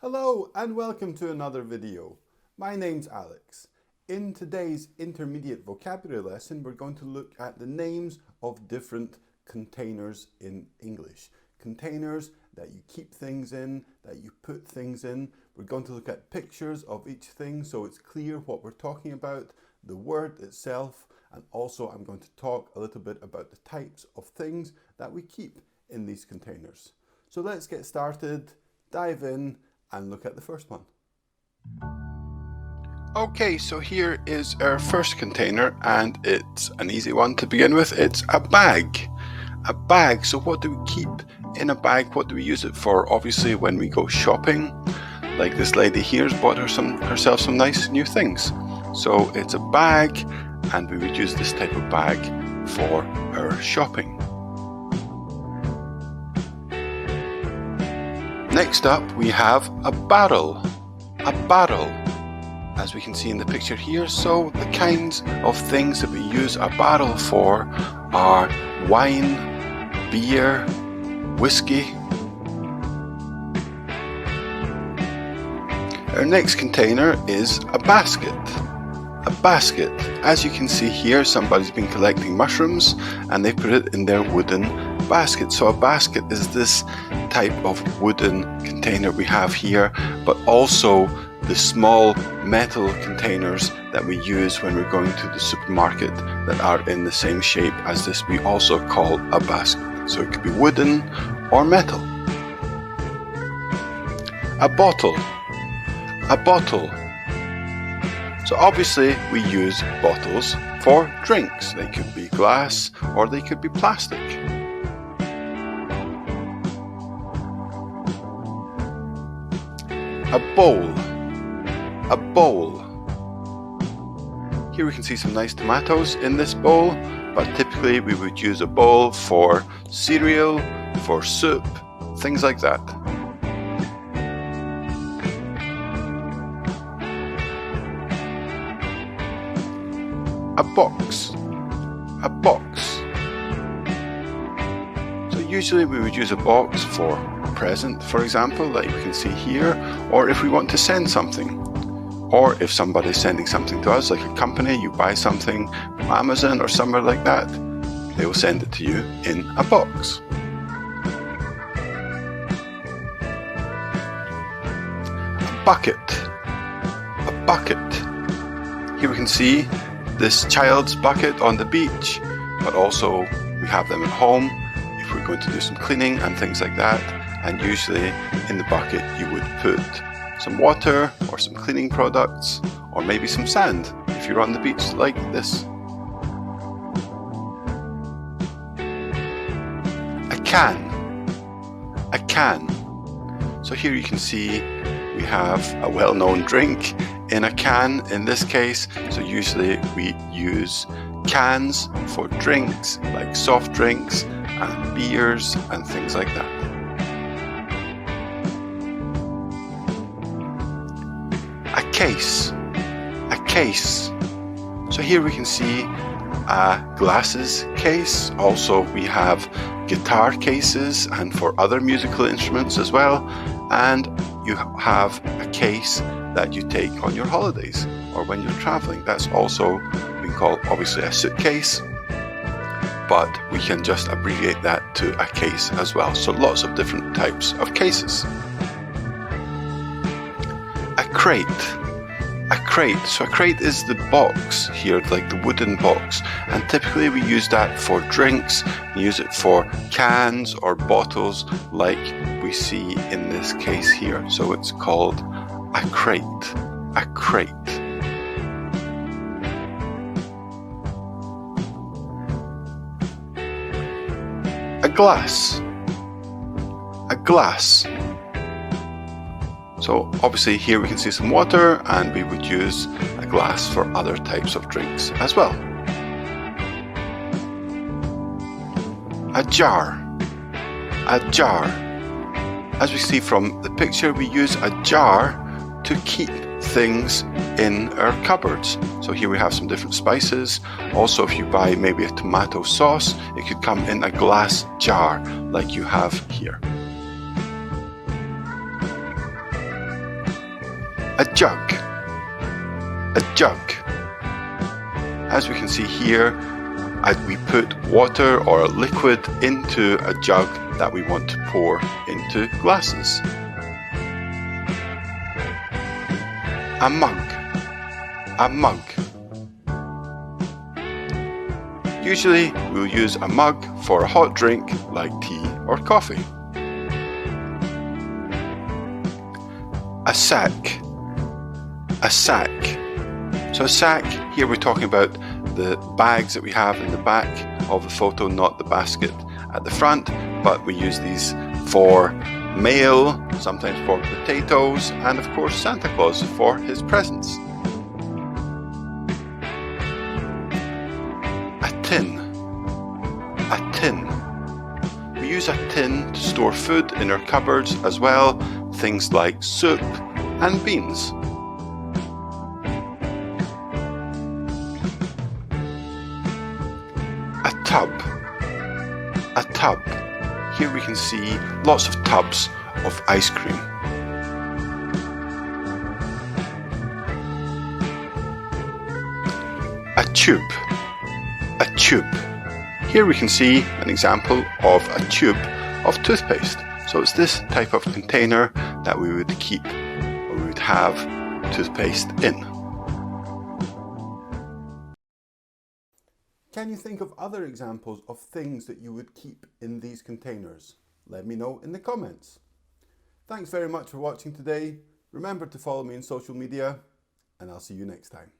Hello and welcome to another video. My name's Alex. In today's intermediate vocabulary lesson, we're going to look at the names of different containers in English. Containers that you keep things in, that you put things in. We're going to look at pictures of each thing so it's clear what we're talking about, the word itself, and also I'm going to talk a little bit about the types of things that we keep in these containers. So let's get started, dive in, and look at the first one. Okay, so here is our first container, and it's an easy one to begin with. It's a bag. A bag. So what do we keep in a bag? What do we use it for? Obviously when we go shopping, like this lady here has bought herself some nice new things. So it's a bag, and we would use this type of bag for our shopping. Next up, we have a barrel. A barrel, as we can see in the picture here. So the kinds of things that we use a barrel for are wine, beer, whiskey. Our next container is a basket. A basket. As you can see here, somebody's been collecting mushrooms and they put it in their wooden basket. So a basket is this type of wooden container we have here, but also the small metal containers that we use when we're going to the supermarket that are in the same shape as this we also call a basket. So it could be wooden or metal. A bottle. A bottle. So obviously we use bottles for drinks. They could be glass or they could be plastic. A bowl. A bowl. Here we can see some nice tomatoes in this bowl, but typically we would use a bowl for cereal, for soup, things like that. A box. A box. So usually we would use a box for a present, for example, like you can see here, or if we want to send something. Or if somebody's sending something to us, like a company, you buy something from Amazon or somewhere like that, they will send it to you in a box. A bucket. A bucket. Here we can see this child's bucket on the beach, but also we have them at home if we're going to do some cleaning and things like that. And usually in the bucket you would put some water or some cleaning products or maybe some sand if you're on the beach like this. A can. A can. So here you can see we have a well-known drink in a can in this case. So usually we use cans for drinks like soft drinks and beers and things like that. A case. A case. So here we can see a glasses case. Also we have guitar cases and for other musical instruments as well. And you have a case that you take on your holidays or when you're traveling. That's also been called obviously a suitcase, but we can just abbreviate that to a case as well. So lots of different types of cases. A crate. A crate. So a crate is the box here, like the wooden box, and typically we use that for drinks. We use it for cans or bottles like we see in this case here. So it's called a crate. A crate. A glass. A glass. So obviously here we can see some water and we would use a glass for other types of drinks as well. A jar. A jar. As we see from the picture, we use a jar to keep things in our cupboards. So here we have some different spices. Also, if you buy maybe a tomato sauce, it could come in a glass jar like you have here. A jug. A jug. As we can see here, as we put water or liquid into a jug that we want to pour into glasses. A mug. A mug. Usually we'll use a mug for a hot drink like tea or coffee. A sack. A sack. So a sack, here we're talking about the bags that we have in the back of the photo, not the basket at the front, but we use these for mail, sometimes for potatoes, and of course Santa Claus for his presents. A tin. A tin. We use a tin to store food in our cupboards as well, things like soup and beans. A tub. A tub. Here we can see lots of tubs of ice cream. A tube. A tube. Here we can see an example of a tube of toothpaste. So it's this type of container that we would keep, or we would have toothpaste in. Can you think of other examples of things that you would keep in these containers? Let me know in the comments. Thanks very much for watching today. Remember to follow me on social media, and I'll see you next time.